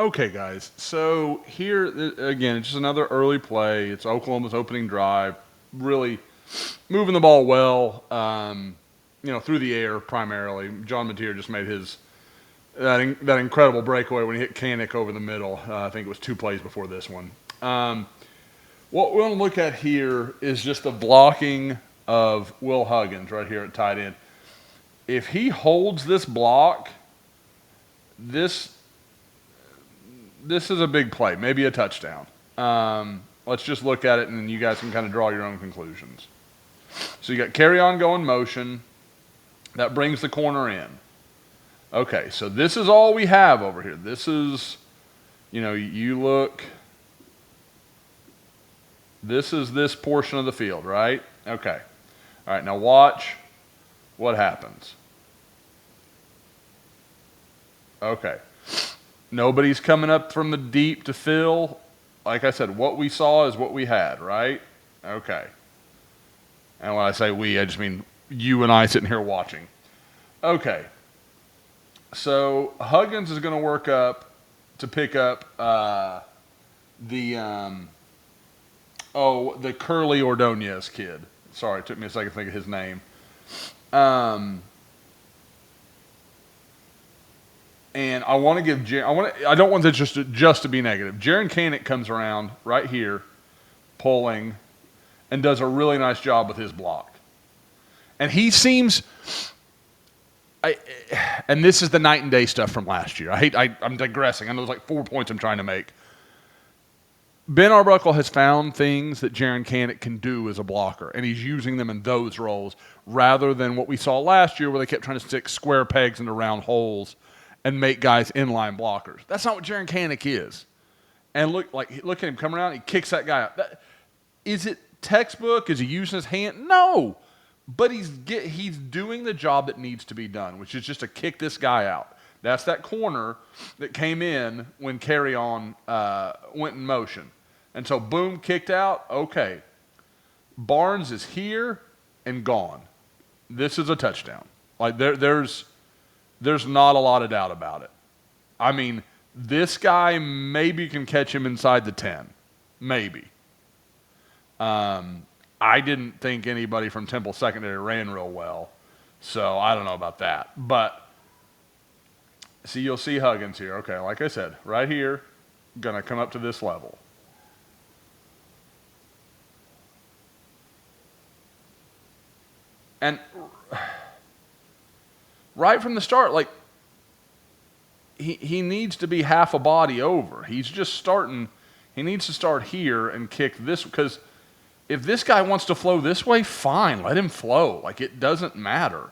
Okay, guys. So here again, it's just another early play. It's Oklahoma's opening drive, really moving the ball well. Through the air primarily. John Mateer just made his that incredible breakaway when he hit Kanik over the middle. I think it was 2 plays before this one. What we want to look at here is just the blocking of Will Huggins right here at tight end. If he holds this block, this is a big play, maybe a touchdown. Let's just look at it, and then you guys can kind of draw your own conclusions. So you got carry on going motion. That brings the corner in. Okay, so this is all we have over here. This is, you look. This is this portion of the field, right? Okay. All right, now watch what happens. Okay. Nobody's coming up from the deep to fill. Like I said, what we saw is what we had, right? Okay. And when I say we, I just mean you and I sitting here watching. Okay. So Huggins is going to work up to pick up the Curly Ordonez kid. Sorry, it took me a second to think of his name. And I want to give I don't want this just to be negative. Jaron Kanik comes around right here, pulling, and does a really nice job with his block. And he seems, and this is the night and day stuff from last year. I'm digressing. I know there's like 4 points I'm trying to make. Ben Arbuckle has found things that Jaron Kanik can do as a blocker, and he's using them in those roles rather than what we saw last year where they kept trying to stick square pegs into round holes and make guys inline blockers. That's not what Jaron Kanik is. And look at him come around, he kicks that guy out. Is it textbook? Is he using his hand? No. But he's doing the job that needs to be done, which is just to kick this guy out. That's that corner that came in when Carry On went in motion. And so, boom, kicked out. Okay. Barnes is here and gone. This is a touchdown. Like, there's not a lot of doubt about it. I mean, this guy maybe can catch him inside the 10. Maybe. I didn't think anybody from Temple Secondary ran real well, so I don't know about that. But, see, you'll see Huggins here. Okay, like I said, right here, going to come up to this level. And right from the start, like, he needs to be half a body over. He's just starting. He needs to start here and kick this, because if this guy wants to flow this way, fine, let him flow. Like, it doesn't matter.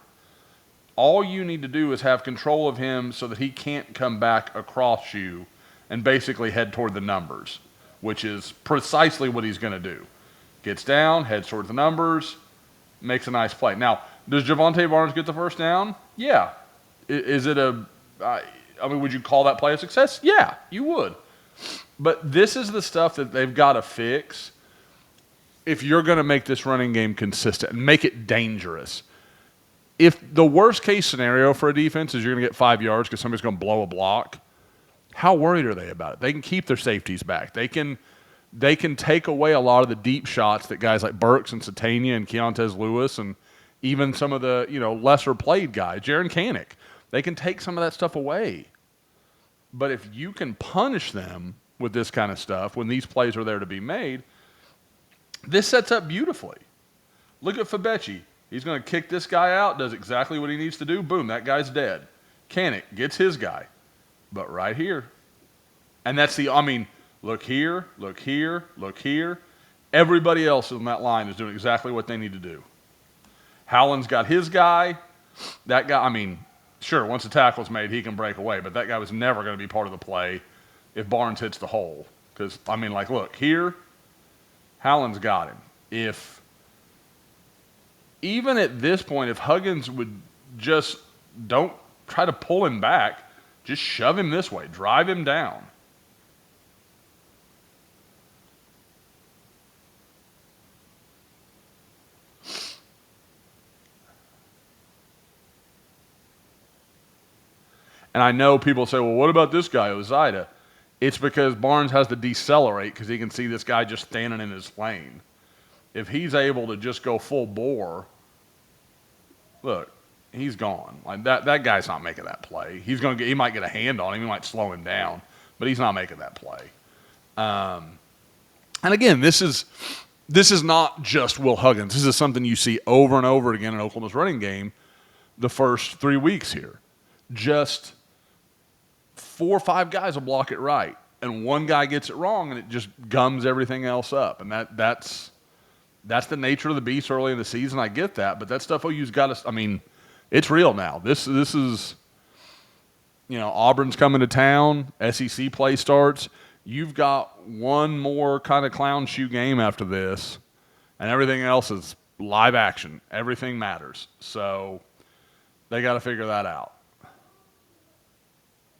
All you need to do is have control of him so that he can't come back across you and basically head toward the numbers, which is precisely what he's going to do. Gets down, heads toward the numbers, makes a nice play. Now, does Javonte Barnes get the first down? Yeah. Is it would you call that play a success? Yeah, you would. But this is the stuff that they've got to fix if you're going to make this running game consistent and make it dangerous. If the worst case scenario for a defense is you're going to get 5 yards because somebody's going to blow a block, how worried are they about it? They can keep their safeties back. They can take away a lot of the deep shots that guys like Burks and Satania and Keontez Lewis and even some of the lesser played guys, Jaron Kanik, they can take some of that stuff away. But if you can punish them with this kind of stuff when these plays are there to be made, this sets up beautifully. Look at Fabechi. He's going to kick this guy out, does exactly what he needs to do. Boom, that guy's dead. Kanik gets his guy. But right here. And that's look here, look here, look here. Everybody else on that line is doing exactly what they need to do. Howland's got his guy. That guy, sure, once the tackle's made, he can break away. But that guy was never going to be part of the play if Barnes hits the hole. Because, look, here, Howland's got him. Even at this point, if Huggins would just don't try to pull him back, just shove him this way, drive him down. And I know people say, well, what about this guy, Ozida? It's because Barnes has to decelerate because he can see this guy just standing in his lane. If he's able to just go full bore, look, he's gone. Like that guy's not making that play. He might get a hand on him, he might slow him down, but he's not making that play. And again, this is not just Will Huggins. This is something you see over and over again in Oklahoma's running game the first 3 weeks here. Just 4 or 5 guys will block it right, and one guy gets it wrong, and it just gums everything else up. And that's the nature of the beast early in the season. I get that, but that stuff OU's got to. I mean, it's real now. This is, Auburn's coming to town. SEC play starts. You've got one more kind of clown shoe game after this, and everything else is live action. Everything matters. So they got to figure that out.